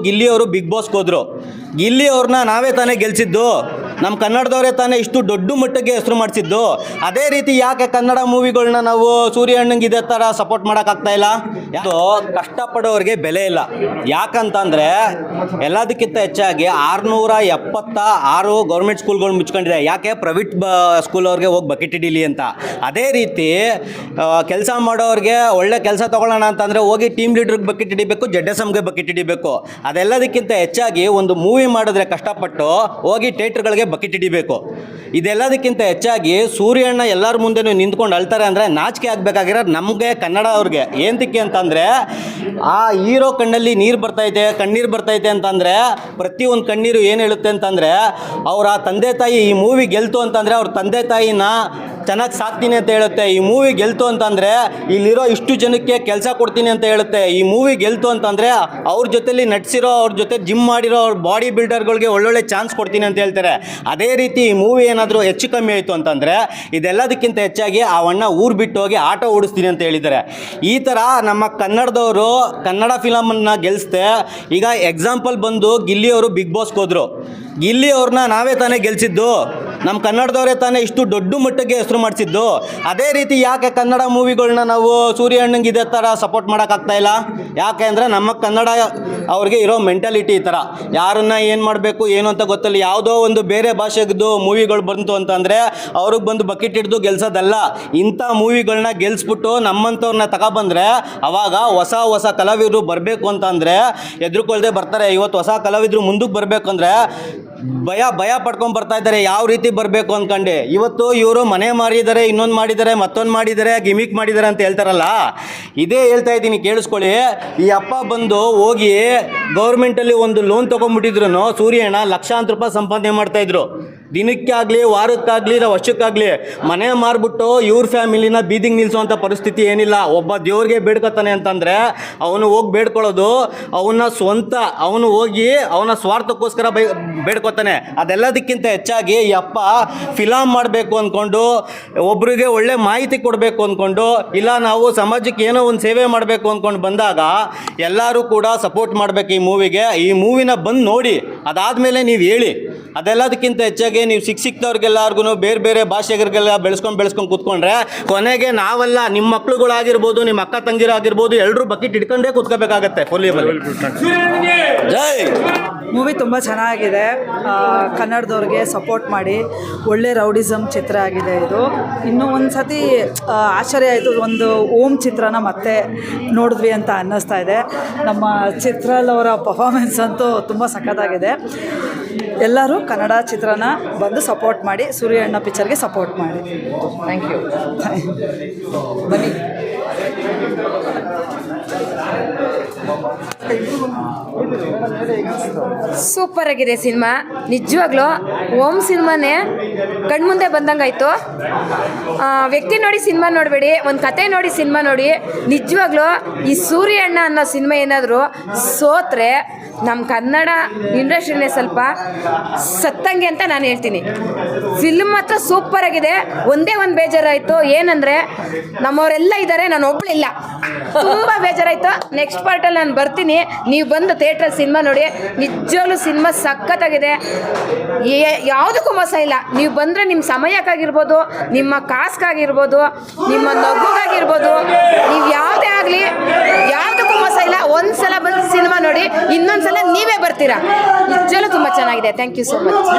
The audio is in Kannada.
ಗಿಲ್ಲಿ ಅವರು ಬಿಗ್ ಬಾಸ್ಗೆ ಹೋದ್ರು. ಗಿಲ್ಲಿ ಅವ್ರನ್ನ ನಾವೇ ತಾನೇ ಗೆಲ್ಸಿದ್ದು, ನಮ್ಮ ಕನ್ನಡದವರೇ ತಾನೇ ಇಷ್ಟು ದೊಡ್ಡ ಮಟ್ಟಿಗೆ ಹೆಸರು ಮಾಡಿಸಿದ್ದು. ಅದೇ ರೀತಿ ಯಾಕೆ ಕನ್ನಡ ಮೂವಿಗಳನ್ನ ನಾವು ಸೂರ್ಯ ಅಣ್ಣಂಗೆ ಇದೇ ಥರ ಸಪೋರ್ಟ್ ಮಾಡೋಕ್ಕಾಗ್ತಾ ಇಲ್ಲ? ಅದು ಕಷ್ಟಪಡೋರಿಗೆ ಬೆಲೆ ಇಲ್ಲ. ಯಾಕಂತಂದರೆ ಎಲ್ಲದಕ್ಕಿಂತ ಹೆಚ್ಚಾಗಿ 676 ಗೌರ್ಮೆಂಟ್ ಸ್ಕೂಲ್ಗಳು ಮುಚ್ಕೊಂಡಿದೆ. ಯಾಕೆ? ಪ್ರೈವೇಟ್ ಸ್ಕೂಲ್ ಅವ್ರಿಗೆ ಹೋಗಿ ಬಕೆಟ್ ಹಿಡೀಲಿ ಅಂತ. ಅದೇ ರೀತಿ ಕೆಲಸ ಮಾಡೋರಿಗೆ ಒಳ್ಳೆ ಕೆಲಸ ತೊಗೊಳ್ಳೋಣ ಅಂತಂದರೆ ಹೋಗಿ ಟೀಮ್ ಲೀಡ್ರಿಗೆ ಬಕೆಟ್ ಹಿಡಿಬೇಕು, ಜಡ್ಡೆಸಮ್ಗೆ ಬಕೆಟ್ ಹಿಡಿಬೇಕು. ಅದೆಲ್ಲದಕ್ಕಿಂತ ಹೆಚ್ಚಾಗಿ ಒಂದು ಮೂವಿ ಮಾಡಿದ್ರೆ ಕಷ್ಟಪಟ್ಟು ಹೋಗಿ ಥಿಯೇಟ್ರ್ಗಳಿಗೆ ಬಕೆಟ್ ಹಿಡಿಬೇಕು. ಇದೆಲ್ಲದಕ್ಕಿಂತ ಹೆಚ್ಚಾಗಿ ಸೂರ್ಯಣ್ಣ ಎಲ್ಲರ ಮುಂದೆನೂ ನಿಂತ್ಕೊಂಡು ಅಳ್ತಾರೆ ಅಂದರೆ ನಾಚಿಕೆ ಆಗಬೇಕಾಗಿರೋದು ನಮಗೆ ಕನ್ನಡ ಅವ್ರಿಗೆ. ಏನಕ್ಕೆ ಅಂತಂದರೆ ಆ ಹೀರೋ ಕಣ್ಣಲ್ಲಿ ನೀರು ಬರ್ತೈತೆ, ಕಣ್ಣೀರು ಬರ್ತೈತೆ ಅಂತಂದರೆ ಪ್ರತಿಯೊಂದು ಕಣ್ಣೀರು ಏನು ಹೇಳುತ್ತೆ ಅಂತಂದರೆ ಅವರ ತಂದೆ ತಾಯಿ ಈ ಮೂವಿ ಗೆಲ್ತು ಅಂತಂದರೆ ಅವ್ರ ತಂದೆ ತಾಯಿನ ಚೆನ್ನಾಗಿ ಸಾಕ್ತೀನಿ ಅಂತ ಹೇಳುತ್ತೆ. ಈ ಮೂವಿ ಗೆಲ್ತು ಅಂತಂದರೆ ಇಲ್ಲಿರೋ ಇಷ್ಟು ಜನಕ್ಕೆ ಕೆಲಸ ಕೊಡ್ತೀನಿ ಅಂತ ಹೇಳುತ್ತೆ. ಈ ಮೂವಿ ಗೆಲ್ತು ಅಂತಂದರೆ ಅವ್ರ ಜೊತೆಲಿ ನಟಿಸಿರೋ, ಅವ್ರ ಜೊತೆ ಜಿಮ್ ಮಾಡಿರೋ ಅವ್ರ ಬಾಡಿ ಬಿಲ್ಡರ್ಗಳಿಗೆ ಒಳ್ಳೊಳ್ಳೆ ಚಾನ್ಸ್ ಕೊಡ್ತೀನಿ ಅಂತ ಹೇಳ್ತಾರೆ. ಅದೇ ರೀತಿ ಈ ಮೂವಿ ಏನಾದರೂ ಹೆಚ್ಚು ಕಮ್ಮಿ ಆಯಿತು ಅಂತಂದರೆ ಇದೆಲ್ಲದಕ್ಕಿಂತ ಹೆಚ್ಚಾಗಿ ಆ ಅಣ್ಣ ಊರು ಬಿಟ್ಟು ಹೋಗಿ ಆಟೋ ಓಡಿಸ್ತೀನಿ ಅಂತ ಹೇಳಿದ್ದಾರೆ. ಈ ಥರ ನಮ್ಮ ಕನ್ನಡದವರು ಕನ್ನಡ ಫಿಲಮನ್ನು ಗೆಲ್ಲಿಸ್ದೆ. ಈಗ ಎಕ್ಸಾಂಪಲ್ ಬಂದು ಗಿಲ್ಲಿ ಅವರು ಬಿಗ್ ಬಾಸ್ಗೆ ಹೋದರು. ಗಿಲ್ಲಿ ಅವ್ರನ್ನ ನಾವೇ ತಾನೇ ಗೆಲ್ಸಿದ್ದು, ನಮ್ಮ ಕನ್ನಡದವರೇ ತಾನೇ ಇಷ್ಟು ದೊಡ್ಡ ಮಟ್ಟಿಗೆ ಹೆಸರು ಮಾಡಿಸಿದ್ದು. ಅದೇ ರೀತಿ ಯಾಕೆ ಕನ್ನಡ ಮೂವಿಗಳನ್ನ ನಾವು ಸೂರ್ಯ ಅಣ್ಣಂಗೆ ಇದೇ ಥರ ಸಪೋರ್ಟ್ ಮಾಡೋಕ್ಕಾಗ್ತಾ ಇಲ್ಲ? ಯಾಕೆ ಅಂದರೆ ನಮ್ಮ ಕನ್ನಡ ಅವ್ರಿಗೆ ಇರೋ ಮೆಂಟಾಲಿಟಿ ಈ ಥರ. ಯಾರನ್ನ ಏನು ಮಾಡಬೇಕು ಏನು ಅಂತ ಗೊತ್ತಿಲ್ಲ. ಯಾವುದೋ ಒಂದು ಬೇರೆ ಭಾಷೆಗದ್ದು ಮೂವಿಗಳು ಬಂತು ಅಂತಂದರೆ ಅವ್ರಿಗೆ ಬಂದು ಬಕೆಟ್ ಹಿಡಿದು ಗೆಲ್ಸೋದಲ್ಲ. ಇಂಥ ಮೂವಿಗಳನ್ನ ಗೆಲ್ಲಿಸ್ಬಿಟ್ಟು ನಮ್ಮಂಥವ್ರನ್ನ ತಗೊಬಂದರೆ ಅವಾಗ ಹೊಸ ಕಲಾವಿದರು ಬರಬೇಕು ಅಂತಂದರೆ ಎದುರುಕೊಳ್ದೆ ಬರ್ತಾರೆ. ಇವತ್ತು ಹೊಸ ಕಲಾವಿದರು ಮುಂದಕ್ಕೆ ಬರಬೇಕು ಅಂದರೆ ಭಯ ಪಡ್ಕೊಂಡು ಬರ್ತಾ ಇದ್ದಾರೆ, ಯಾವ ರೀತಿ ಬರಬೇಕು ಅಂದ್ಕೊಂಡು. ಇವತ್ತು ಇವರು ಮನೆ ಮಾರಿದ್ದಾರೆ, ಇನ್ನೊಂದು ಮಾಡಿದ್ದಾರೆ, ಮತ್ತೊಂದು ಮಾಡಿದ್ದಾರೆ, ಗಿಮಿಕ್ ಮಾಡಿದ್ದಾರೆ ಅಂತ ಹೇಳ್ತಾರಲ್ಲ. ಇದೇ ಹೇಳ್ತಾ ಇದ್ದೀನಿ, ಕೇಳಿಸ್ಕೊಳ್ಳಿ. ಈ ಅಪ್ಪ ಬಂದು ಹೋಗಿ ಗೌರ್ಮೆಂಟಲ್ಲಿ ಒಂದು ಲೋನ್ ತೊಗೊಂಡ್ಬಿಟ್ಟಿದ್ರು ಸೂರ್ಯಣ್ಣ ಲಕ್ಷಾಂತರ ರೂಪಾಯಿ ಸಂಪಾದನೆ ಮಾಡ್ತಾಯಿದ್ರು. ದಿನಕ್ಕಾಗಲಿ, ವಾರಕ್ಕಾಗಲಿ, ವರ್ಷಕ್ಕಾಗಲಿ ಮನೆ ಮಾರ್ಬಿಟ್ಟು ಇವ್ರ ಫ್ಯಾಮಿಲಿನ ಬೀದಿಗೆ ನಿಲ್ಲಿಸುವಂಥ ಪರಿಸ್ಥಿತಿ ಏನಿಲ್ಲ. ಒಬ್ಬ ದೇವ್ರಿಗೆ ಬೇಡ್ಕೊತಾನೆ ಅಂತಂದರೆ ಅವನು ಹೋಗಿ ಬೇಡ್ಕೊಳ್ಳೋದು ಅವನು ಹೋಗಿ ಅವನ ಸ್ವಾರ್ಥಕ್ಕೋಸ್ಕರ ಬೇಡ್ಕೊತಾನೆ. ಅದೆಲ್ಲದಕ್ಕಿಂತ ಹೆಚ್ಚಾಗಿ ಈ ಅಪ್ಪ ಫಿಲಮ್ ಮಾಡಬೇಕು ಅಂದ್ಕೊಂಡು, ಒಬ್ರಿಗೆ ಒಳ್ಳೆ ಮಾಹಿತಿ ಕೊಡಬೇಕು ಅಂದ್ಕೊಂಡು, ಇಲ್ಲ ನಾವು ಸಮಾಜಕ್ಕೆ ಏನೋ ಒಂದು ಸೇವೆ ಮಾಡಬೇಕು ಅಂದ್ಕೊಂಡು ಬಂದಾಗ ಎಲ್ಲರೂ ಕೂಡ ಸಪೋರ್ಟ್ ಮಾಡಬೇಕು ಈ ಮೂವಿಗೆ. ಈ ಮೂವಿನ ಬಂದು ನೋಡಿ, ಅದಾದಮೇಲೆ ನೀವು ಹೇಳಿ. ಅದೆಲ್ಲದಕ್ಕಿಂತ ಹೆಚ್ಚಾಗಿ ನೀವು ಸಿಕ್ತವ್ರಿಗೆಲ್ಲರಿಗೂ ಬೇರೆ ಬೇರೆ ಭಾಷೆಗಳಿಗೆಲ್ಲ ಬೆಳೆಸ್ಕೊಂಡು ಕೂತ್ಕೊಂಡ್ರೆ ಕೊನೆಗೆ ನಾವೆಲ್ಲ ನಿಮ್ಮ ಮಕ್ಳುಗಳಾಗಿರ್ಬೋದು, ನಿಮ್ಮ ಅಕ್ಕ ತಂಗಿರಾಗಿರ್ಬೋದು, ಎಲ್ಲರೂ ಬಕೆಟ್ ಹಿಡ್ಕೊಂಡೇ ಕೂತ್ಕೋಬೇಕಾಗತ್ತೆ. ಜೈ. ಮೂವಿ ತುಂಬ ಚೆನ್ನಾಗಿದೆ. ಕನ್ನಡದವ್ರಿಗೆ ಸಪೋರ್ಟ್ ಮಾಡಿ. ಒಳ್ಳೆ ರೌಡಿಸಮ್ ಚಿತ್ರ ಆಗಿದೆ ಇದು. ಇನ್ನೂ ಒಂದು ಸತಿ ಆಶ್ಚರ್ಯ ಆಯಿತು, ಒಂದು ಓಮ್ ಚಿತ್ರನ ಮತ್ತೆ ನೋಡಿದ್ವಿ ಅಂತ ಅನ್ನಿಸ್ತಾ ಇದೆ. ನಮ್ಮ ಚಿತ್ರಲ್ಲವರ ಪರ್ಫಾರ್ಮೆನ್ಸ್ ಅಂತೂ ತುಂಬ ಸಖತ್ತಾಗಿದೆ. ಎಲ್ಲರೂ ಕನ್ನಡ ಚಿತ್ರನ ಬಂದು ಸಪೋರ್ಟ್ ಮಾಡಿ, ಸೂರ್ಯ ಅಣ್ಣ ಪಿಕ್ಚರ್ಗೆ ಸಪೋರ್ಟ್ ಮಾಡಿ. Thank you. ಬನ್ನಿ. ಸೂಪರ್ ಆಗಿದೆ ಸಿನಿಮಾ. ನಿಜವಾಗ್ಲೂ ಓಮ್ ಸಿನಿಮಾನೇ ಕಣ್ಮುಂದೆ ಬಂದಂಗಾಯ್ತು. ವ್ಯಕ್ತಿ ನೋಡಿ ಸಿನಿಮಾ ನೋಡಬೇಡಿ, ಒಂದು ಕತೆ ನೋಡಿ ಸಿನಿಮಾ ನೋಡಿ. ನಿಜವಾಗ್ಲೂ ಈ ಸೂರ್ಯ ಅಣ್ಣ ಅನ್ನೋ ಸಿನಿಮಾ ಏನಾದರೂ ಸೋತ್ರೆ ನಮ್ಮ ಕನ್ನಡ ಇಂಡಸ್ಟ್ರಿನೇ ಸ್ವಲ್ಪ ಸತ್ತಂಗೆ ಅಂತ ನಾನು ಹೇಳ್ತೀನಿ. ಫಿಲ್ಮ್ ಮಾತ್ರ ಸೂಪರ್ ಆಗಿದೆ. ಒಂದೇ ಒಂದು ಬೇಜಾರಾಯಿತು, ಏನಂದರೆ ನಮ್ಮವರೆಲ್ಲ ಇದ್ದಾರೆ, ನಾನು ಒಬ್ಬಳಿಲ್ಲ. ತುಂಬ ಬೇಜಾರಾಯಿತು. ನೆಕ್ಸ್ಟ್ ಪಾರ್ಟಲ್ಲಿ ನಾನು ಬರ್ತೀನಿ, ನೀವು ಬಂದು ಥಿಯೇಟ್ರಲ್ಲಿ ಸಿನಿಮಾ ನೋಡಿ. ನಿಜವಾಗ್ಲೂ ಸಿನಿಮಾ ಸಖತ್ತಾಗಿದೆ. ಯಾವುದಕ್ಕೂ ಮೋಸ ಇಲ್ಲ. ನೀವು ಬಂದರೆ ನಿಮ್ಮ ಸಮಯಕ್ಕಾಗಿರ್ಬೋದು, ನಿಮ್ಮ ಕಾಸ್ಗಾಗಿರ್ಬೋದು, ನಿಮ್ಮ ನಗುಗಾಗಿರ್ಬೋದು, ನೀವು ಯಾವುದೇ ಆಗಲಿ ಯಾವುದಕ್ಕೂ ಮೋಸ ಇಲ್ಲ. ಒಂದು ಸಲ ಬಂದು ಸಿನಿಮಾ ನೋಡಿ, ಇನ್ನೊಂದು ಸಲ ನೀವೇ ಬರ್ತೀರಾ. ನಿಜವಾಗ್ಲೂ ತುಂಬ ಚೆನ್ನಾಗಿದೆ. Thank you so much.